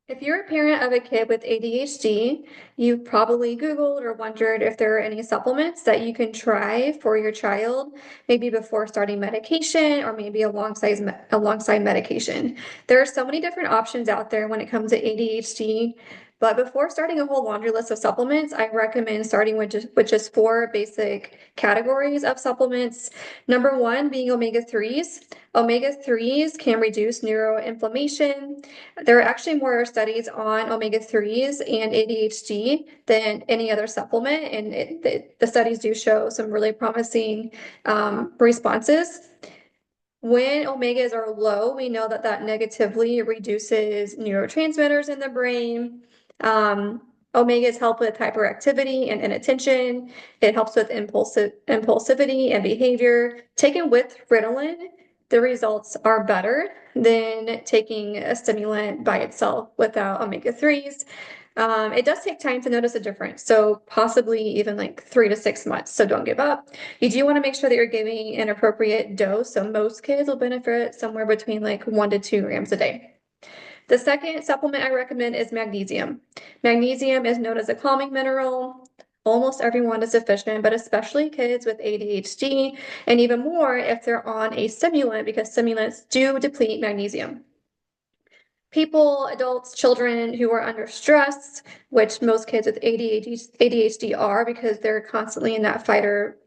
If you're a parent of a kid with ADHD, you've probably Googled or wondered if there are any supplements that you can try for your child, maybe before starting medication or maybe alongside medication. There are so many different options out there when it comes to ADHD, but before starting a whole laundry list of supplements, I recommend starting with just four basic categories of supplements. Number one being omega-3s. Omega-3s can reduce neuroinflammation. There are actually more studies on omega-3s and ADHD than any other supplement, and the studies do show some really promising responses. When omegas are low, we know that that negatively reduces neurotransmitters in the brain. Omegas help with hyperactivity and inattention. It helps with impulsivity and behavior. Taken with Ritalin, the results are better than taking a stimulant by itself without omega-3s. It does take time to notice a difference, so possibly even like 3 to 6 months. So don't give up. You do want to make sure that you're giving an appropriate dose. So most kids will benefit somewhere between like 1 to 2 grams a day. The second supplement I recommend is magnesium. Magnesium is known as a calming mineral. Almost everyone is deficient, but especially kids with ADHD, and even more if they're on a stimulant, because stimulants do deplete magnesium. People, adults, children who are under stress, which most kids with ADHD are because they're constantly in that fight or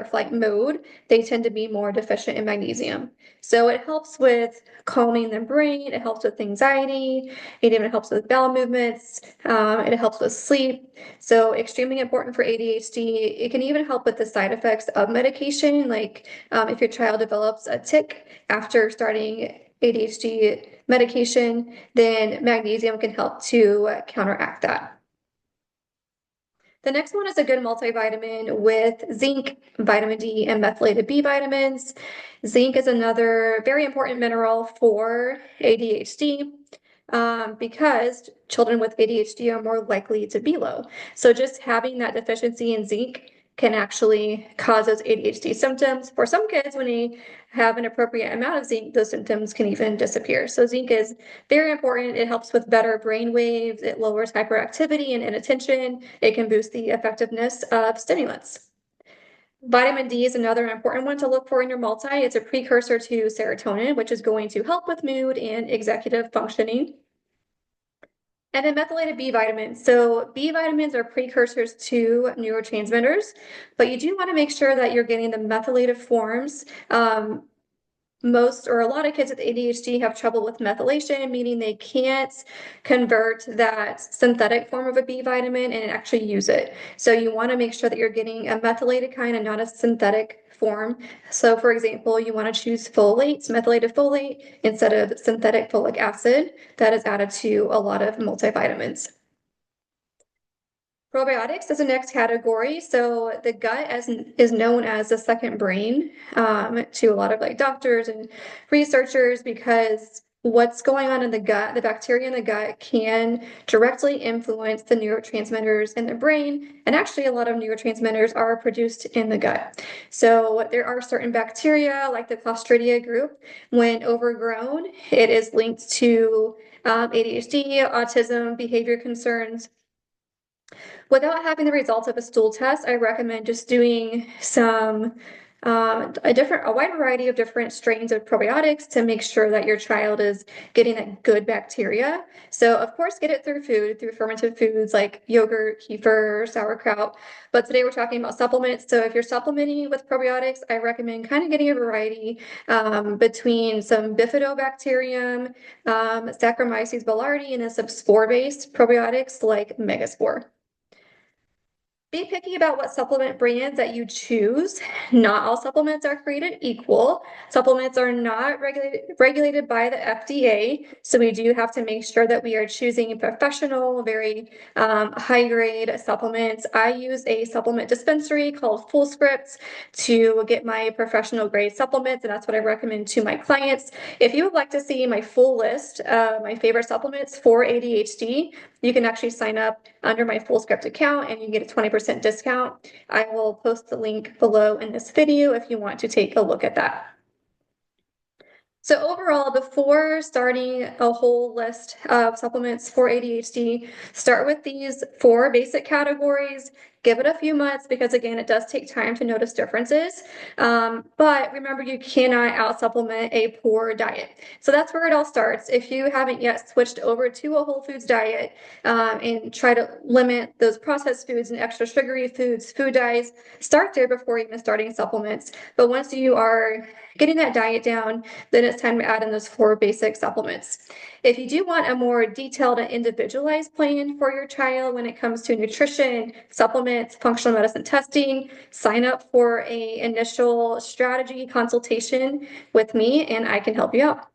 flight mode, they tend to be more deficient in magnesium. So it helps with calming the brain, it helps with anxiety, it even helps with bowel movements, it helps with sleep. So extremely important for ADHD. It can even help with the side effects of medication, like if your child develops a tic after starting ADHD medication, then magnesium can help to counteract that. The next one is a good multivitamin with zinc, vitamin D, and methylated B vitamins. Zinc is another very important mineral for ADHD because children with ADHD are more likely to be low. So just having that deficiency in zinc can actually cause those ADHD symptoms. For some kids, when they have an appropriate amount of zinc, those symptoms can even disappear. So zinc is very important. It helps with better brain waves. It lowers hyperactivity and inattention. It can boost the effectiveness of stimulants. Vitamin D is another important one to look for in your multi. It's a precursor to serotonin, which is going to help with mood and executive functioning. And then methylated B vitamins. So B vitamins are precursors to neurotransmitters, but you do want to make sure that you're getting the methylated forms. Most or a lot of kids with ADHD have trouble with methylation, meaning they can't convert that synthetic form of a B vitamin and actually use it. So you want to make sure that you're getting a methylated kind and not a synthetic form. So for example, you want to choose folates, methylated folate, instead of synthetic folic acid that is added to a lot of multivitamins. Probiotics is the next category. So the gut is known as the second brain to a lot of like doctors and researchers because what's going on in the gut, the bacteria in the gut can directly influence the neurotransmitters in the brain. And actually, a lot of neurotransmitters are produced in the gut. So there are certain bacteria like the Clostridia group. When overgrown, it is linked to ADHD, autism, behavior concerns. Without having the results of a stool test, I recommend just doing a wide variety of different strains of probiotics to make sure that your child is getting that good bacteria. So of course, get it through food, through fermented foods like yogurt, kefir, sauerkraut. But today we're talking about supplements. So if you're supplementing with probiotics, I recommend kind of getting a variety between some bifidobacterium, Saccharomyces boulardii, and then some spore-based probiotics like Megaspore. Be picky about what supplement brands that you choose. Not all supplements are created equal. Supplements are not regulated by the FDA, so we do have to make sure that we are choosing professional, very high grade supplements. I use a supplement dispensary called Full Scripts to get my professional grade supplements, and that's what I recommend to my clients. If you would like to see my full list of my favorite supplements for ADHD, you can actually sign up under my Full Script account and you get a 20% discount. I will post the link below in this video if you want to take a look at that. So overall, before starting a whole list of supplements for ADHD, start with these four basic categories. Give it a few months because, again, it does take time to notice differences. But remember, you cannot out supplement a poor diet. So that's where it all starts. If you haven't yet switched over to a whole foods diet and try to limit those processed foods and extra sugary foods, food dyes, start there before even starting supplements. But once you are getting that diet down, then it's time to add in those four basic supplements. If you do want a more detailed and individualized plan for your child when it comes to nutrition, supplements, functional medicine testing, sign up for an initial strategy consultation with me and I can help you out.